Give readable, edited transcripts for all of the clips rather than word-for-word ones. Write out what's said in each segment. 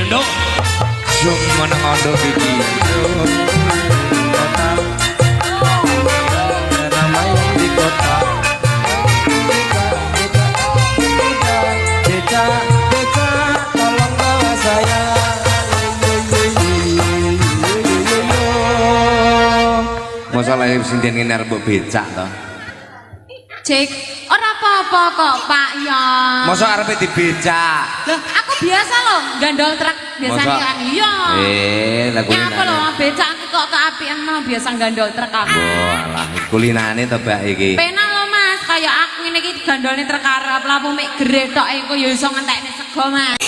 nduk. Suk meneng nduk iki. Kota. Ramai di kota. Beca, tolong bawa saya. Masa lahir sinden ngene arep becak to. Cek, ora apa-apa kok, Pak ya. Masa arepe dibecak? Loh, aku biasa loh gandol truk biasanya kan. Iya. Lah kulinane. Apa loh becak aku kok keapian mah biasa gandol truk aku. Oh, alah kulinane to Mbak iki. Penak loh Mas, kayak aku ngene iki digandolne truk arep lapo mek gretok engko ya iso ngentekne sego Mas.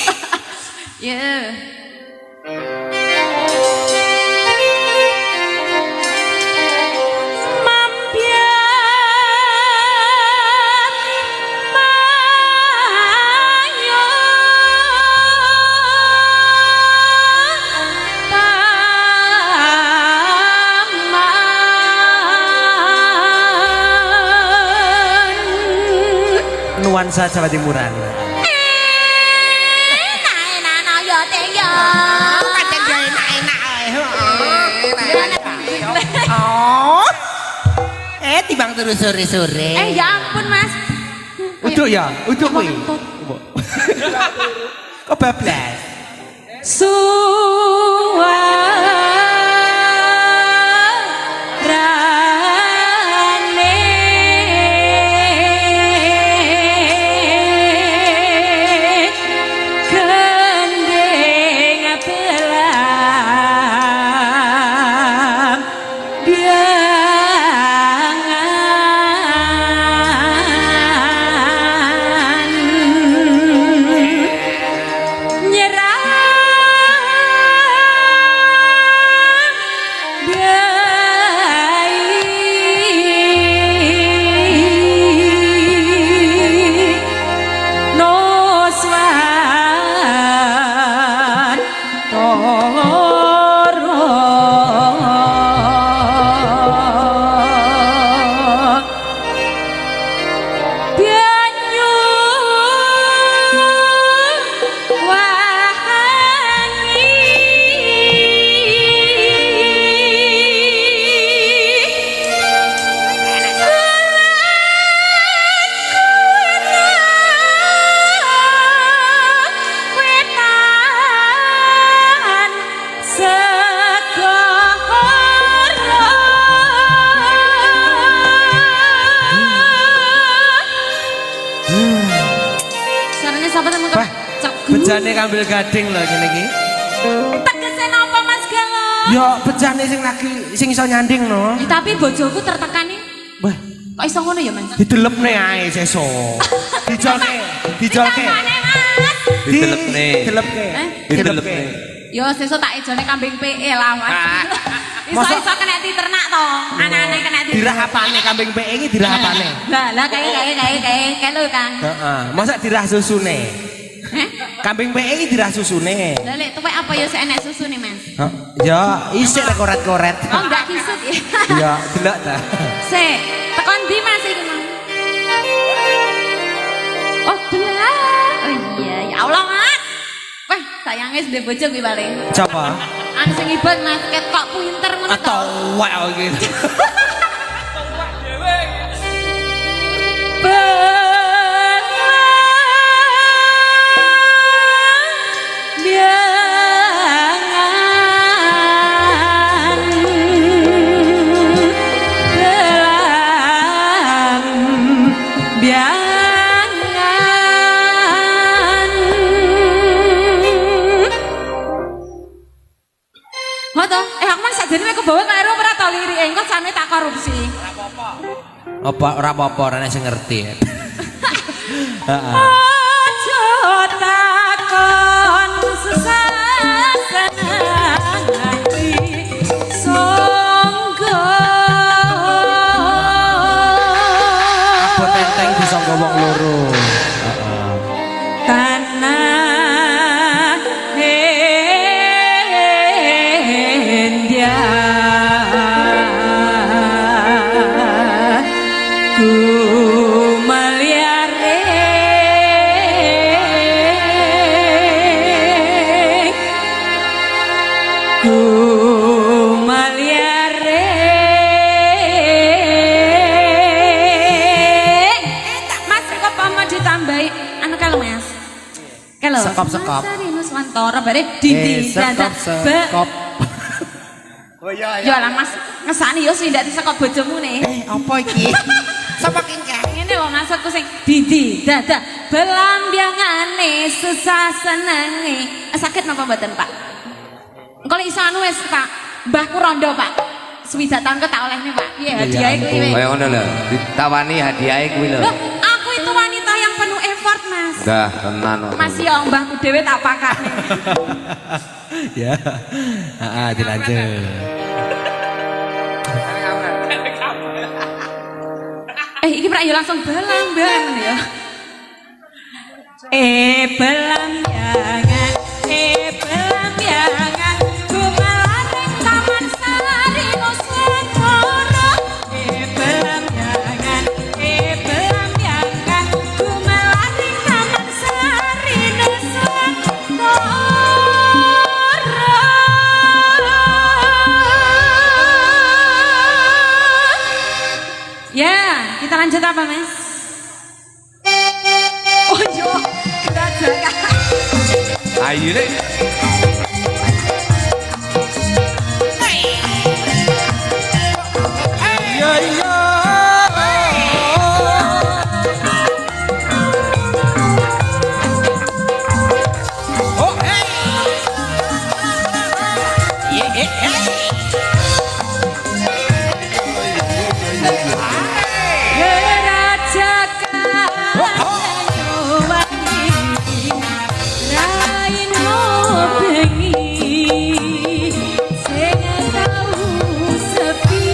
Ya. Nuansa Jawa Timuran. Enak-enak yo teh yo. Kadang yo enak-enak Oh. Timbang turu sore-sore. Ya ampun Mas. Uduk ya, uduk kuwi. Kok bablas? Bejane kambil gading lho ngene iki. Tegese napa Mas Gelo? Ya bejane sing lagi sing iso nyanding no. Tapi bojoku tertekani. Wah, kok iso ngono ya Mas? Didelepne ae sesuk. Dijolke. Didelepne. Yo sesuk tak ejone kambing PE lah Mas. Iso-iso kena diternak to. Anak-anak kena diternak. Dirahapane kambing PE iki dirahapane. Lah kayak lho Kang. Heeh. Masa dirah susune? Kambing PE iki dirah susune. Lah lek tuwek apa ya sik enek susune Mas? Ya isik koret-koret. Oh enggak kisut ya. Iya, delok ta. Sik, tekon ndi Mas iki Mas? Oh, delok. Oh iya, ya Allah Mas. Wah, sayange ndek bojo kuwi paling. Coba. Anu sing ibet Mas, ket kok pinter ngono to. Tuwek iki. Tuwek dhewe. Ora apa-apa ora sing ngerti. Heeh. Aja takon sesasan ati sangga. Apa tenteng disangga wong loro. Tanah India ku meliare lho. Sekop-sekop. Sari Nuswantara bare didi dadak. sekop. Oh iya Ya lah Mas, ngesani yo sing ndak disekop bojomu ne. Apa iki? Sapa kengkang? Ngene wong maksudku sing didi dadak belambyangane susah senenge. Sakit napa mboten, Pak? Engko iso anu wis, Pak. Mbahku rondo, Pak. Swidak tahun ke tak olehne, Pak. Piye hadiahe kuwi? Kaya ngono lho, ditawani hadiahe kuwi lho. Loh, aku itu wanita yang penuh effort, Mas. Dah, tenan kok. Mas yo mbahku dhewe tak pakane. Ya. Heeh, dilanjut. Iki prak yo langsung belambangan ya. Belambangan, belambangan, gumalaring taman sari Nuswantara. Belambangan, belambangan, gumalaring taman sari Nuswantara. Ya, kita lanjut apa, Mas? Oh yo, kita jaga. Ayo deh. Iya iya. Oh, Raja Kanyuwangi, raino bengi, sing tau sepi.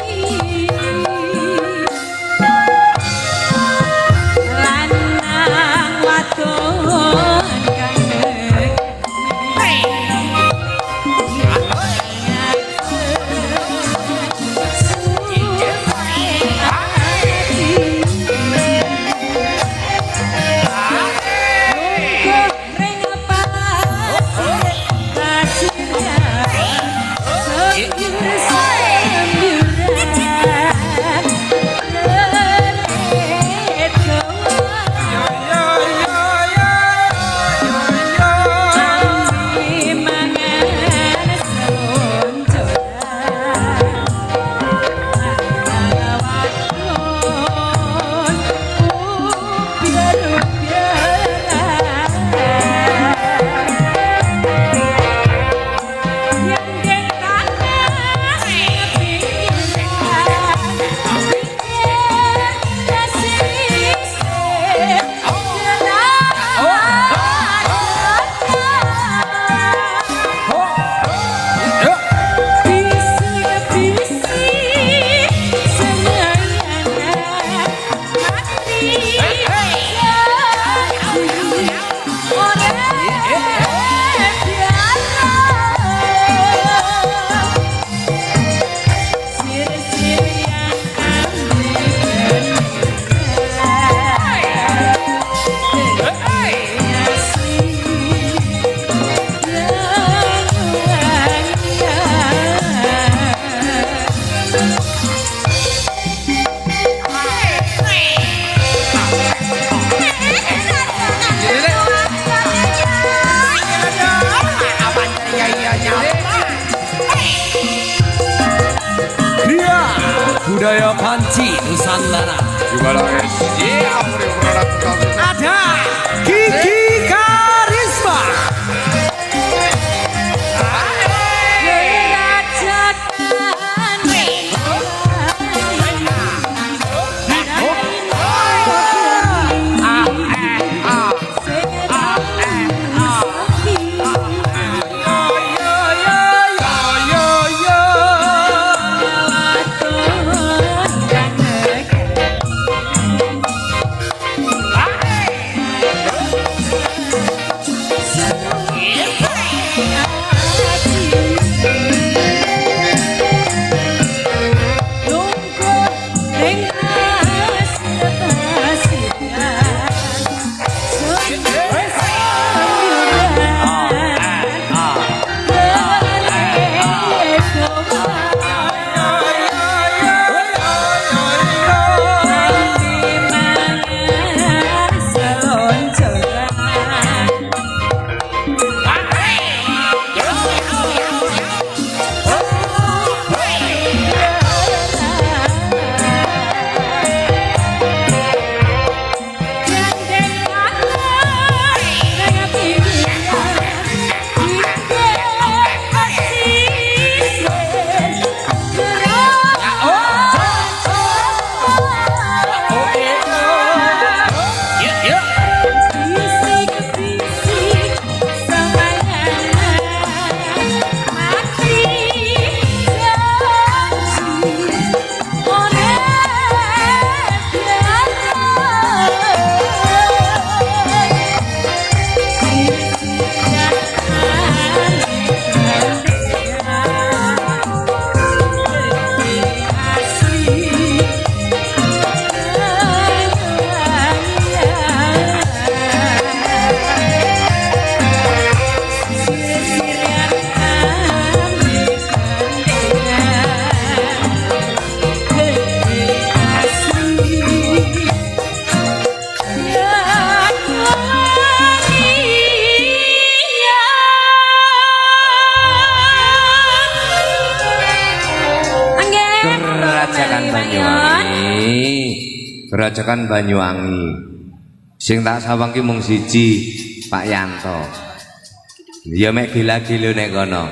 Kerajakan Banyuwangi. Kerajakan Banyuwangi. Sing tak sawang ki mung siji, Pak Yanto. Ya mek gila-gila nek kono.